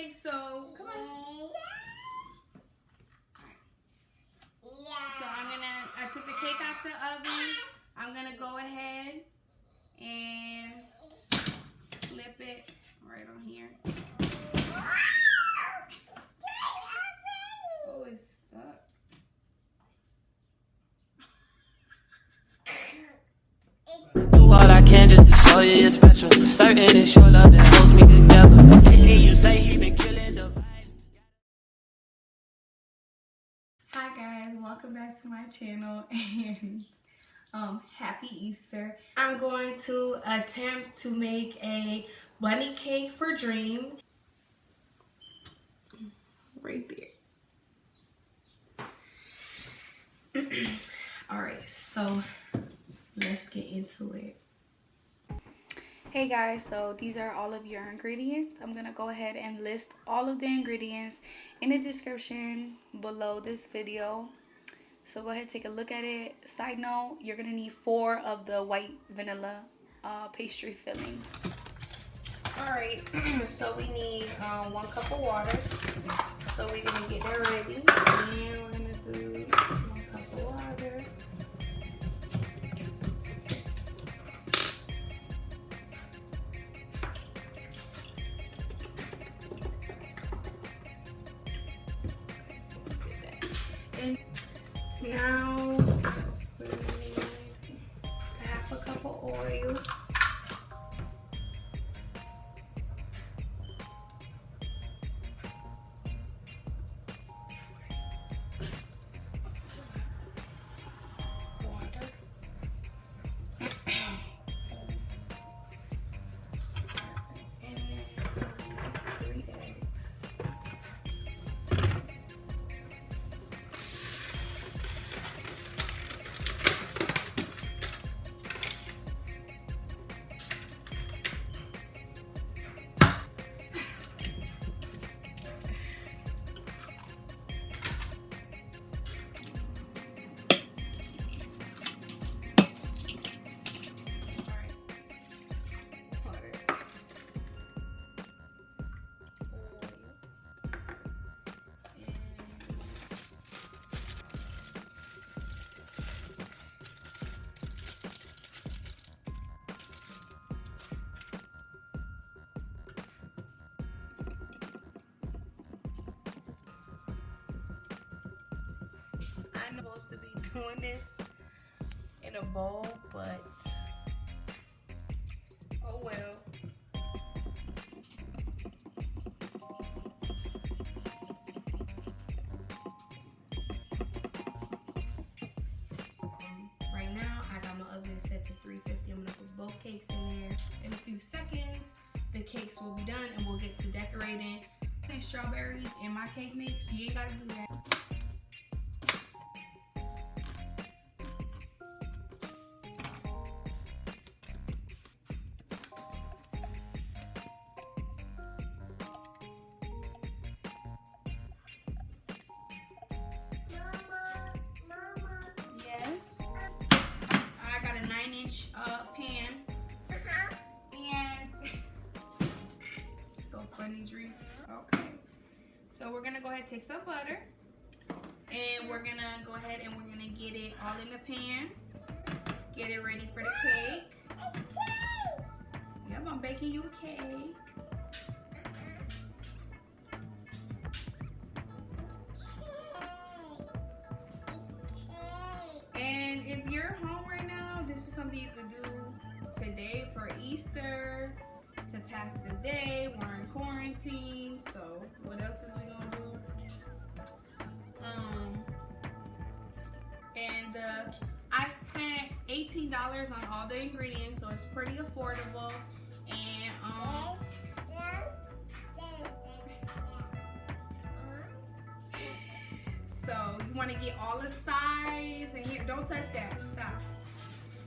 Okay, so come on. So I took the cake out the oven. I'm gonna go ahead and flip it right on here. Oh, it's stuck. Do all I can just to show you you're special. Certain it's your love that holds me together. Lately you say he been killing the vibes. Hi guys, welcome back to my channel and happy Easter. I'm going to attempt to make a bunny cake for Dream. Right there. Alright, so let's get into it. Hey guys, so these are all of your ingredients. I'm gonna go ahead and list all of the ingredients in the description below this video. So go ahead, take a look at it. Side note, you're gonna need 4 of the white vanilla pastry filling. Alright, so we need 1 cup of water. So we're gonna get that ready. And we're gonna do 1 cup of water. And now, half a cup of oil. I'm supposed to be doing this in a bowl, but oh well. Right now, I got my oven set to 350. I'm gonna put both cakes in there. In a few seconds, the cakes will be done and we'll get to decorating. Place strawberries in my cake mix. You ain't gotta do that. I got a 9-inch pan. And so funny, Dream. Okay. So we're gonna go ahead and take some butter. And we're gonna go ahead and we're gonna get it all in the pan. Get it ready for the cake. Yep, I'm baking you a cake. And if you're home right now, this is something you could do today for Easter, to pass the day. We're in quarantine, so what else is we gonna do? And I spent $18 on all the ingredients, so it's pretty affordable. And so you want to get all the sides, and here, don't touch that, stop.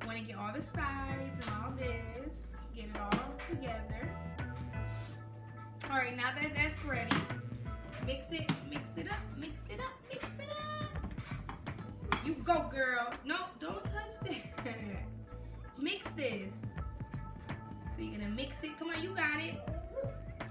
You want to get all the sides and all this, get it all together. All right, now that that's ready, mix it up, mix it up, mix it up. You go, girl. No, don't touch that. Mix this. So you're gonna mix it. Come on, you got it.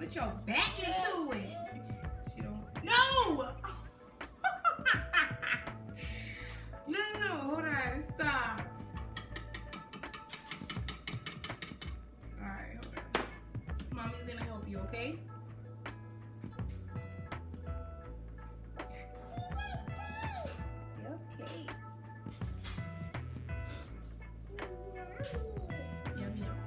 Put your back into it. She don't. No! No, hold on, stop. Alright, hold on. Mommy's gonna help you, okay? Okay. Yum, yum.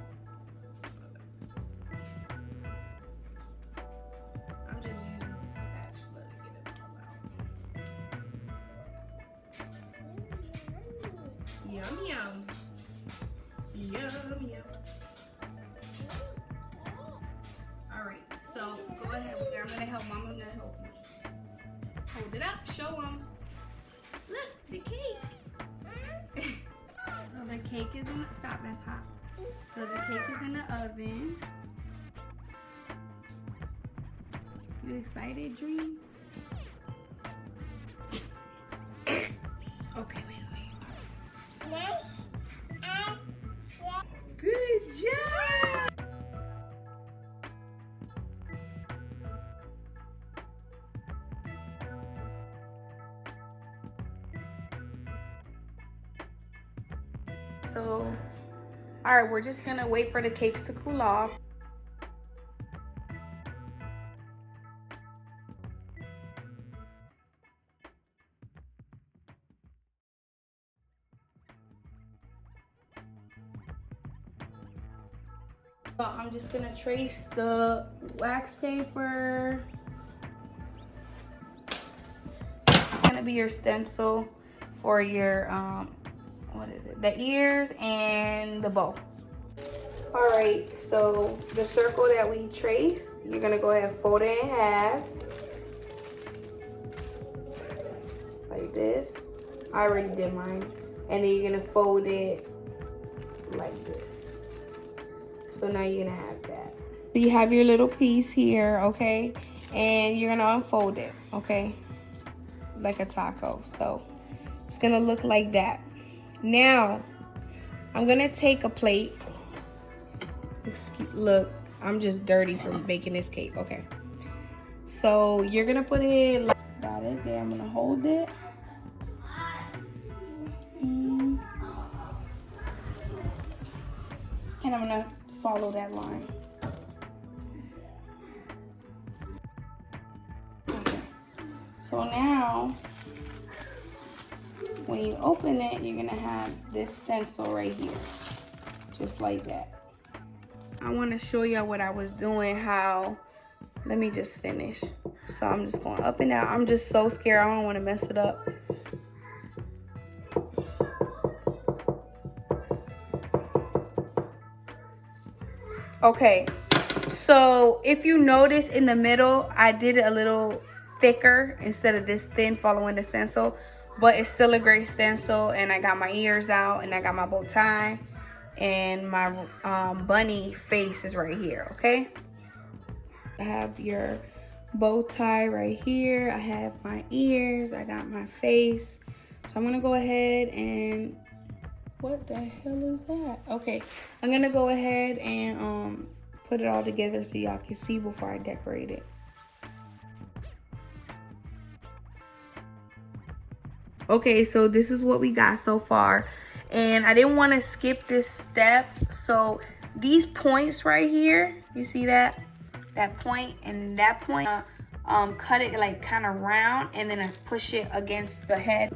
I'm just using this spatula to get it all out. Yum, yum. Yum, yum. Alright, so go ahead. I'm gonna help. Mama's gonna help you. Hold it up. Show them. Look, the cake. So the cake is in the, stop, that's hot. So the cake is in the oven. You excited, Dream? Okay, wait. Good job! So, all right, we're just gonna wait for the cakes to cool off. So I'm just gonna trace the wax paper. It's gonna be your stencil for your what is it? The ears and the bow. All right, so the circle that we traced, you're gonna go ahead and fold it in half. Like this. I already did mine. And then you're gonna fold it like this. So now you're gonna have that. So you have your little piece here, okay? And you're gonna unfold it, okay? Like a taco. So it's gonna look like that. Now, I'm gonna take a plate. Look, I'm just dirty from baking this cake, okay? So you're gonna put it like, got it there. I'm gonna hold it. And I'm gonna follow that line. Okay. So now, when you open it, you're gonna have this stencil right here. Just like that. I wanna show y'all what I was doing, how, let me just finish. So I'm just going up and down. I'm just so scared, I don't wanna mess it up. Okay, so if you notice in the middle, I did it a little thicker instead of this thin following the stencil, but it's still a great stencil. And I got my ears out and I got my bow tie and my bunny face is right here, okay? I have your bow tie right here. I have my ears, I got my face. So I'm gonna go ahead and, what the hell is that? Okay, I'm gonna go ahead and put it all together so y'all can see before I decorate it. Okay, so this is what we got so far. And I didn't want to skip this step. So these points right here, you see that? That point and that point, cut it like kind of round and then I push it against the head.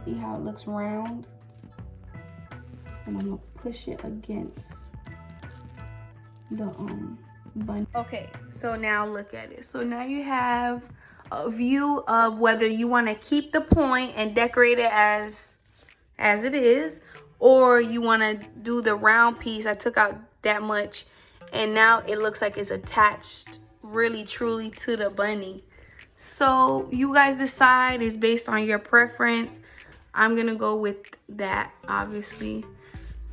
See how it looks round? And I'm gonna push it against the bun. Okay, so now look at it. So now you have a view of whether you want to keep the point and decorate it as it is, or you want to do the round piece. I took out that much and now it looks like it's attached really truly to the bunny. So you guys decide, it's based on your preference. I'm gonna go with that, obviously,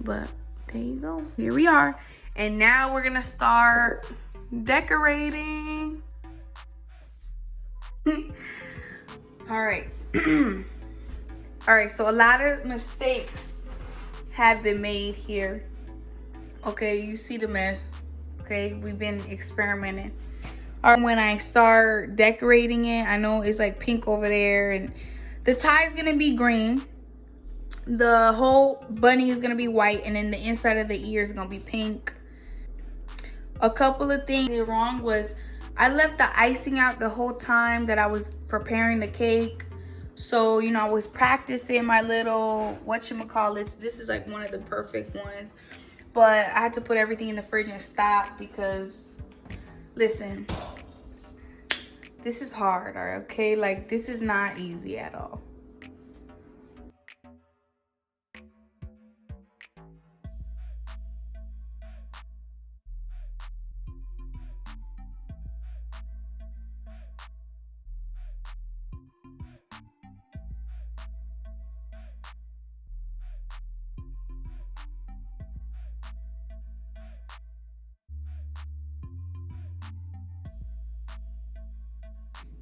but there you go. Here we are. And now we're gonna start decorating. All right. All right, so a lot of mistakes have been made here. Okay, you see the mess. Okay, we've been experimenting. Or when I start decorating it, I know it's like pink over there, and the tie is gonna be green. The whole bunny is gonna be white, and then the inside of the ear is gonna be pink. A couple of things I did wrong was I left the icing out the whole time that I was preparing the cake. So, you know, I was practicing my little whatchamacallits. This is like one of the perfect ones. But I had to put everything in the fridge and stop because, listen, this is hard, okay? Like, this is not easy at all.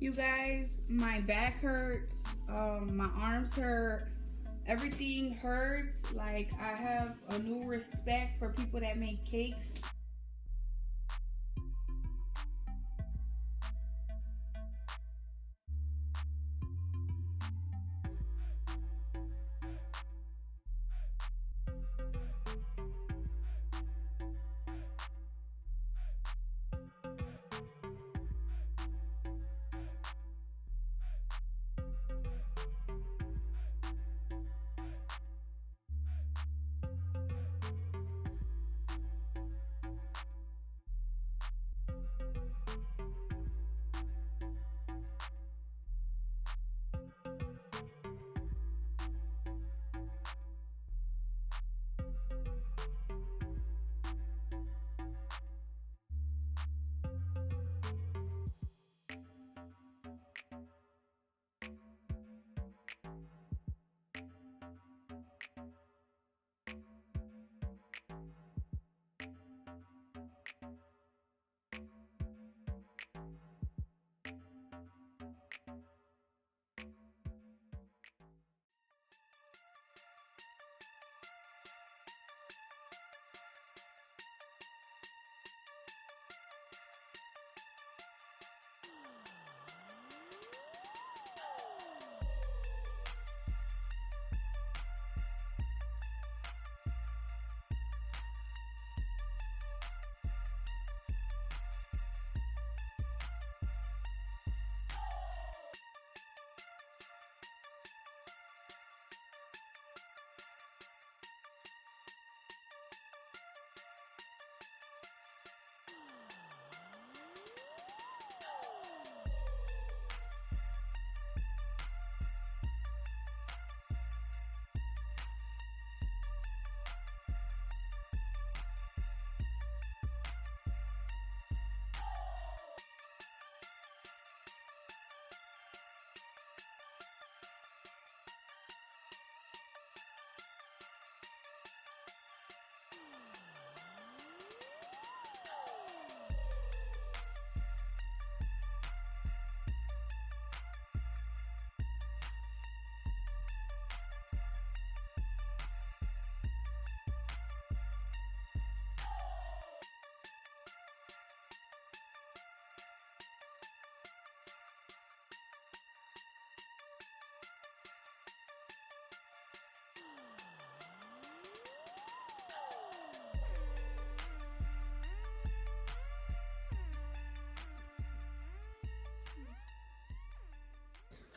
You guys, my back hurts, my arms hurt, everything hurts. Like, I have a new respect for people that make cakes.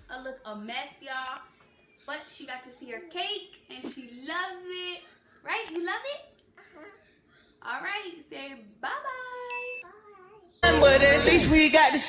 I look a mess, y'all. But she got to see her cake and she loves it. Right? You love it? All right. Say bye-bye. But at least we got to